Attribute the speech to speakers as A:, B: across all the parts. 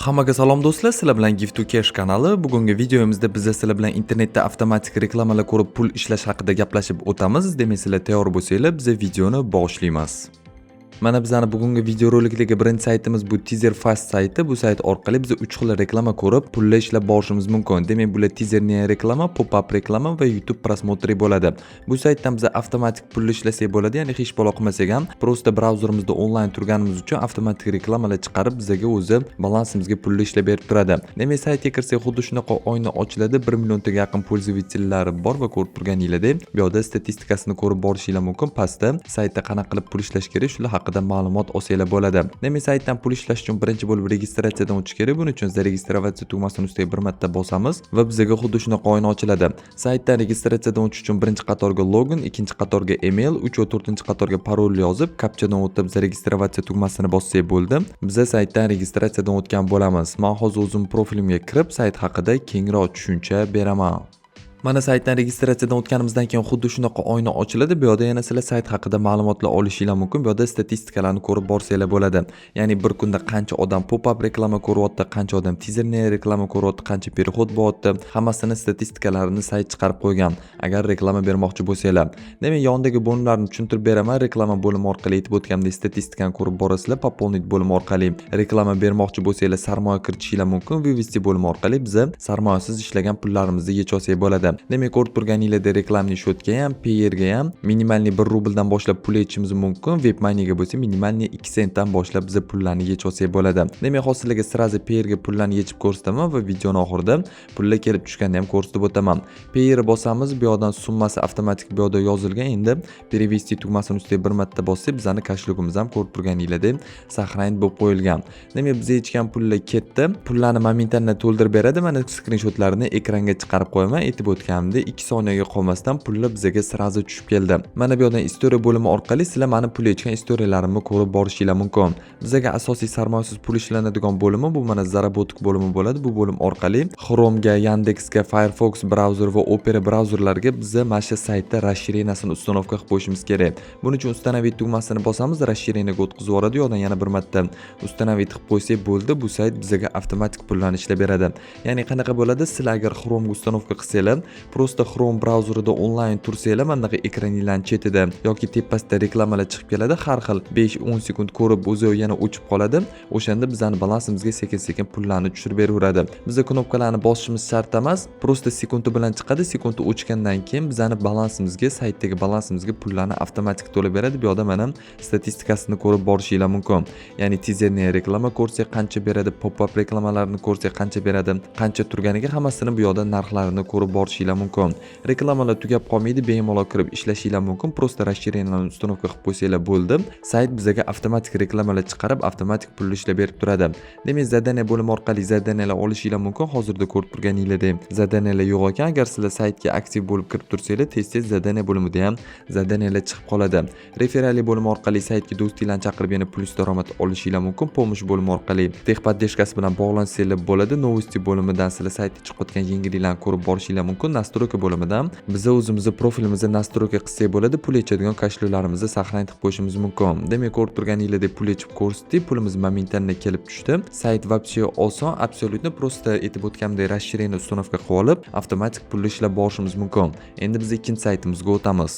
A: Hammaga salom do'stlar, sizlar bilan Gift2Cash kanali. Bugungi videomizda biz sizlar bilan internetda avtomatik reklamalar ko'rib pul ishlash haqida gaplashib o'tamiz. Demak, sizlar tayyor bo'lsanglar, biz videoni boshlaymiz. Mana bizning bugungi video rolikdagi birinchi saytimiz bu Teaser Fast sayti. Bu sayt orqali biz 3 xil reklama ko'rib pul ishlab borishimiz mumkin. Demak, bular teaserning reklama, pop-up reklama va YouTube prosmotri bo'ladi. Bu saytdan biz avtomatik pul ishlasak bo'ladi, ya'ni hech bola qilmasak ham, prosta brauzerimizda onlayn turganimiz uchun avtomatik reklamalar chiqarib bizga o'zi balansimizga pul ishlab berib turadi. Demak, saytga kirsak xuddi shunaqa oyna ochiladi. 1 millionga yaqin pользовательlari bor va ko'rib turganinglardek, bu yerda statistikasini ko'rib borishingiz mumkin. Pastda saytda qanaqa qilib pul ishlash kerak, shular haqida ma'lumot olsanglar bo'ladi. Demak, saytdan pul ishlash uchun birinchi bo'lib registratsiyadan o'tish kerak. Buning uchun registratsiya tugmasini ustiga bir marta bosamiz va bizga xuddi shunaqa oyna ochiladi. Saytdan registratsiyadan o'tish uchun birinchi qatorga login, ikkinchi qatorga email, 3 va 4-chi qatorga parol yozib, kapchadan o'tib registratsiya tugmasini bossak bo'ldi. Biz saytdan registratsiyadan o'tgan bo'lamiz. Men hozir o'zim profilimga kirib, sayt haqida kengroq tushuncha beraman. Mana saytdan registratsiyadan o'tganimizdan keyin xuddi shunaqa oyna ochiladi. Bu yerda yana sizlar sayt haqida ma'lumotlar olishingiz mumkin. Bu yerda statistikalarni ko'rib borsanglar bo'ladi. Ya'ni bir kunda qancha odam pop-up reklama ko'ryapti, qancha odam teaserni reklama ko'ryapti, qancha perexod bo'lyapti, hammasini statistikalarini sayt chiqarib qo'ygan. Agar reklama bermoqchi bo'lsanglar. Demak, yondagi bo'limlarni tushuntirib beraman. Reklama bo'limi orqali aytib o'tganimdek statistikani ko'rib borasizlar. Пополнить bo'limi orqali reklama bermoqchi bo'lsanglar, sarmoya kiritishingiz mumkin. Vivesti bo'limi orqali biz sarmoyasiz ishlagan pullarimizni yechib olsak bo'ladi. Demak, ko'rib turganinglarda reklamni shotga ham, payerga ham minimalniy 1 rubldan boshlab pul yechishimiz mumkin. Webmoneyga bo'lsa minimalniy 2 sentdan boshlab biz pullarni yechib olsak bo'ladi. Demak, hozir sizlarga sirazi payerga pullarni yechib ko'rsataman va videoning oxirida pullar kelib tushganda ham ko'rsatib o'taman. Payer bosamiz, bu yerdan summasi avtomatik bu yerda yozilgan. Endi перевести tugmasini ustiga bir marta bossak, bizning kashlogimiz ham ko'rib turganinglardek saqlanib bo'lib qo'yilgan. Demak, biz yechgan pullar ketdi. Pullarni momentandan to'ldirib beradi. Mana skrinshotlarini ekranga chiqarib qo'yaman. Aytib o'tganimda 2 soniyaga qolmasdan pullar bizga sirazi tushib keldi. Mana bu yerdan istoriya bo'limi orqali sizlar meni pul yechgan istoriyalarimni ko'rib borishingiz mumkin. Bizga asosiy sarmoyasiz pul ishlanadigan bo'limi bu mana Zarabotik bo'limi bo'ladi. Bu bo'lim orqali Chrome'ga, Yandex'ga, Firefox brauzer va Opera brauzerlariga biz mana shu saytda расширениясini установка qilib qo'yishimiz kerak. Buning uchun установить tugmasini bosamiz, расширенияga o'tkazib yuboradi. Yo'qdan yana bir marta установить qilib qo'ysak bo'ldi. Bu sayt bizga avtomatik pullarni ishlab beradi. Ya'ni qanaqa bo'ladi? Sizlar agar Chrome'ga установка qilsanglar, prosta Chrome brauzerida onlayn tursanglar, mana bu ekraningizning chetida yoki tepasida reklamalar chiqib keladi. Har xil 5-10 sekund ko'rib o'zi yana o'chib qoladi. O'shanda bizning balansimizga sekin-sekin pullarni tushirib beraveradi. Biz knopkalarni bosishimiz shart emas. Prosta sekundi bilan chiqadi. Sekundi o'chgandan keyin bizning balansimizga, saytdagi balansimizga pullarni avtomatik to'lab beradi. Bu yerda mana statistikasini ko'rib borishingiz mumkin. Ya'ni teaserning reklama ko'rsak qancha beradi, pop-up reklamalarni ko'rsak qancha beradi, qancha turganiga hammasini bu yerda narxlarini ko'rib borishingiz mumkin. Reklamalar tugab qolmaydi, bemalol kirib ishlashingiz mumkin. Prosta расширенияlarni установка qilib qo'ysanglar bo'ldi. Sayt bizga avtomatik reklamalar chiqarib, avtomatik pul ishlab berib turadi. Demak, zadaniya bo'limi orqali zadaniyalar olishingiz mumkin. Hozirda ko'rib turganinglardek zadaniyalar yo'q ekan. Agar sizlar saytga aktiv bo'lib kirib tursanglar, tez-tez zadaniya bo'limida ham zadaniyalar chiqib qoladi. Referali bo'limi orqali saytga do'stinglarni chaqirib yana plyus daromad olishingiz mumkin. Pomosh bo'limi orqali texpoddержкасы bilan bog'lansanglar bo'ladi. Novosti bo'limidan sizlar saytda chiqayotgan yangiliklarni ko'rib borishingiz mumkin. Настройка bo'limidan biz o'zimizni profilimizda настройка qilsak bo'ladi. Pul yechadigan kashloglarimizni saqlanib qo'yishimiz mumkin. Demak, ko'rib turganinglardek pul yechib ko'rsatdik. Pulimiz momentandan kelib tushdi. Sayt вообще oson, absolyutно prosta aytib o'tganimdek расширение установка qilib olib, avtomatik pul ishlab borishimiz mumkin. Endi biz ikkinchi saytimizga o'tamiz.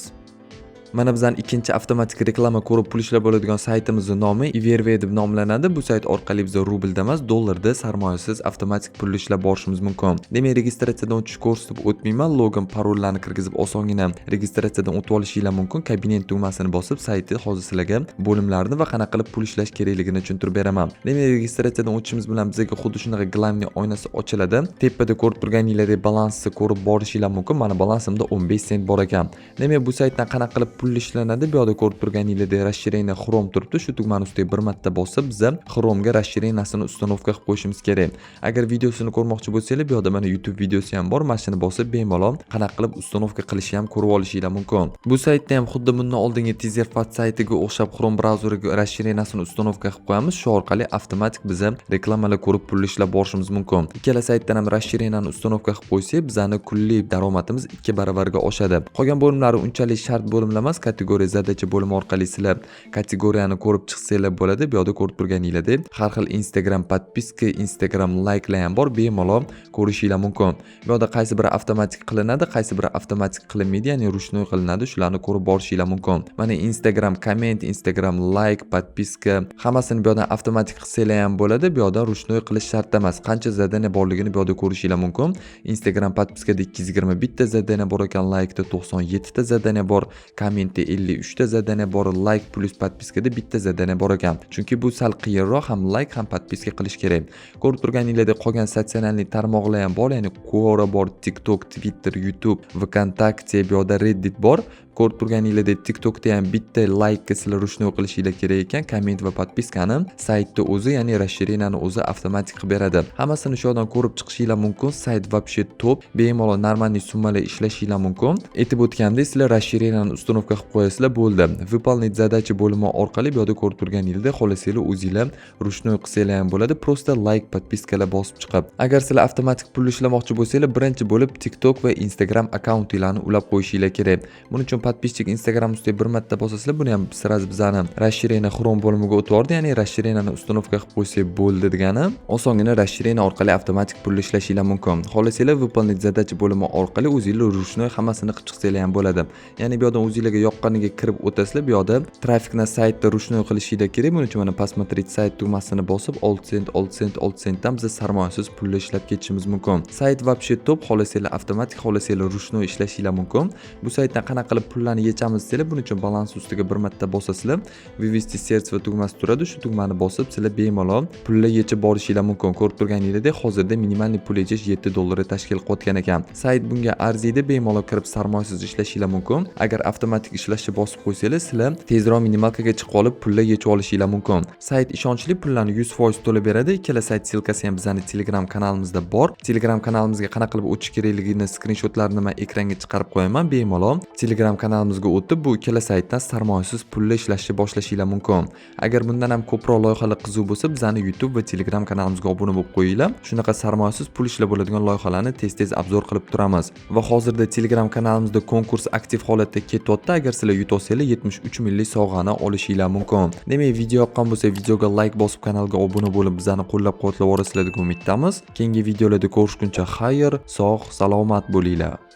A: Mana bizning ikkinchi avtomatik reklama ko'rib pul ishlab bo'ladigan saytimizning nomi Iverve deb nomlanadi. Bu sayt orqali biz rublda emas, dollarda sarmoyasiz avtomatik pul ishlab borishimiz mumkin. Demak, registratsiyadan o'tish ko'rsatib o'tmayman. Login, parollarni kirgizib osongina registratsiyadan o'tib olishingiz mumkin. Kabinet tugmasini bosib, saytni hozir sizlarga bo'limlarni va qanaqa qilib pul ishlash kerakligini tushuntirib beraman. Demak, registratsiyadan o'tishimiz bilan bizga xuddi shunaqa glavniy oynasi ochiladi. Tepada ko'rib turganinglardek balansni ko'rib borishingiz mumkin. Mana balansimda 15 sent bor ekan. Demak, bu saytdan qanaqa qilib pul ishlanadi. Bu yerda ko'rib turganinglardek расширение Chrome turibdi. Shu tugmani ustiga bir marta bosib, biz Chrome'ga расширениясini установка qilib qo'yishimiz kerak. Agar videosini ko'rmoqchi bo'lsanglar, bu yerda mana YouTube videosi ham bor. Mana shuni bosib bemalol qanaqa qilib установка qilishni ham ko'rib olishingiz mumkin. Bu saytda ham xuddi bundan oldingi Teaser Fast saytiga o'xshab Chrome brauzeriga расширениясini установка qilib qo'yamiz. Shu orqali avtomatik biz reklamalar ko'rib pul ishlab borishimiz mumkin. Ikkala saytdan ham расширенияni установка qilib qo'ysak, bizning kunlik daromadimiz 2 baravarga oshadi. Qolgan bo'limlari unchalik shart bo'limlar emas, kategoriya zadacha bo'limi orqali sizlar kategoriyani ko'rib chiqsanglar bo'ladi. Bu yerda ko'rib turganinglardek har xil Instagram podpiska, Instagram like'lar ham bor, bemalol ko'rishinglar mumkin. Bu yerda qaysi biri avtomatik qilinadi, qaysi biri avtomatik qilinmaydi, ya'ni ruchnoy qilinadi, shularni ko'rib borishinglar mumkin. Mana Instagram komment, Instagram like, podpiska hammasini bu yerdan avtomatik qilsanglar ham bo'ladi. Bu yerdan ruchnoy qilish shart emas. Qancha zadaniya borligini bu yerda ko'rishinglar mumkin. Instagram podpiskada 221 ta zadaniya bor ekan, like'da 97 ta zadaniya bor, kommentda 53 ta zadaniya bor, like plus podpiskada bitta zadaniya bor ekan. Chunki bu sal qiyinroq, ham like ham podpiska qilish kerak. Ko'rib turganinglardek qolgan sotsial tarmoqlar ham bor, ya'ni Quora bor, TikTok, Twitter, YouTube, VKontakte, bu yerda Reddit bor. Ko'rib turganinglardek TikTokda ham bitta like sizlar ruchnoy qilishinglar kerak ekan. Komment va podpiskani saytda o'zi, ya'ni расширенияni o'zi avtomatik qilib beradi. Hammasini shu yerdan ko'rib chiqishinglar mumkin. Sayt вообще top, bemalol normalniy summalar ishlashinglar mumkin. Aytib o'tgandek, sizlar расширенияni установка qilib qo'yasizlar, bo'ldi. Выполнить задача bo'limi orqali bu yerda ko'rib turganinglarda xohlasanglar o'zingizlar ruchnoy qilsanglar ham bo'ladi. Просто like, podpiskalar bosib chiqib. Agar sizlar avtomatik pul ishlamoqchi bo'lsanglar, birinchi bo'lib TikTok va Instagram akkauntinglarni ulab qo'yishinglar kerak. Buning uchun podpischik Instagram ustiga bir marta bosasizlar, buni ham sразу bizani расширение Chrome bo'limiga o'tib bordi, ya'ni расширениyani установка qilib qo'ysak bo'ldi degani. Osongina расширение orqali avtomatik pul ishlashinglar mumkin. Xohlasanglar выполнить задача bo'limi orqali o'zingizlar ruchnoy hammasini qilib chiqsanglar ham bo'ladi. Ya'ni bu yerdan o'zingizlarga yoqqaniga kirib o'tasizlar. Bu yerda trafikni saytda ruchnoy qilishinglar kerak. Buning uchun mana посмотреть sayt tugmasini bosib 6 sent, 6 sent, 6 sentdan biz sarmoyasiz pul ishlab ketishimiz mumkin. Sayt вообще top, xohlasanglar avtomatik, xohlasanglar ruchnoy ishlashinglar mumkin. Bu saytdan qanaqa qilib pullarni yechamiz sizlar, buning uchun balans ustiga bir marta bosasizlar. Вывести средства tugmasi turadi, shu tugmani bosib sizlar bemalol pullar yechib borishinglar mumkin. Ko'rib turganinglardek hozirda minimalniy pul yechish $7 tashkil qilayotgan ekan. Sayt bunga arziydi, bemalol kirib sarmoyasiz ishlashinglar mumkin. Agar avtomatik ishlashni bosib qo'ysanglar, sizlar tezroq minimalkaga chiqib olib pullar yechib olishinglar mumkin. Sayt ishonchli, pullarni 100% to'lab beradi. Ikkala sayt silkasi ham bizning Telegram kanalimizda bor. Telegram kanalimizga qanaqa qilib o'tish kerakligini screenshotlarini men ekranga chiqarib qo'yaman. Bemalol Telegram kanalimizga o'tib bu ikkala saytdan sarmoyasiz pullar ishlashni boshlashinglar mumkin. Agar bundan ham ko'proq loyihalar qiziq bo'lsa, bizning YouTube va Telegram kanalimizga obuna bo'lib qo'yinglar. Shunaqa sarmoyasiz pul ishlab bo'ladigan loyihalarni tez-tez obzor qilib turamiz. Va hozirda Telegram kanalimizda konkurs aktiv holatda ketyapti. Agar sizlar yutolsanglar 73 milliy sovg'ani olishinglar mumkin. Demak, video yoqqan bo'lsa, videoga like bosib, kanalga obuna bo'lib, bizani qo'llab-quvvatlab borasizlar deb umiddamiz. Keyingi videolarda ko'rishguncha xayr, sog', salomat bo'linglar.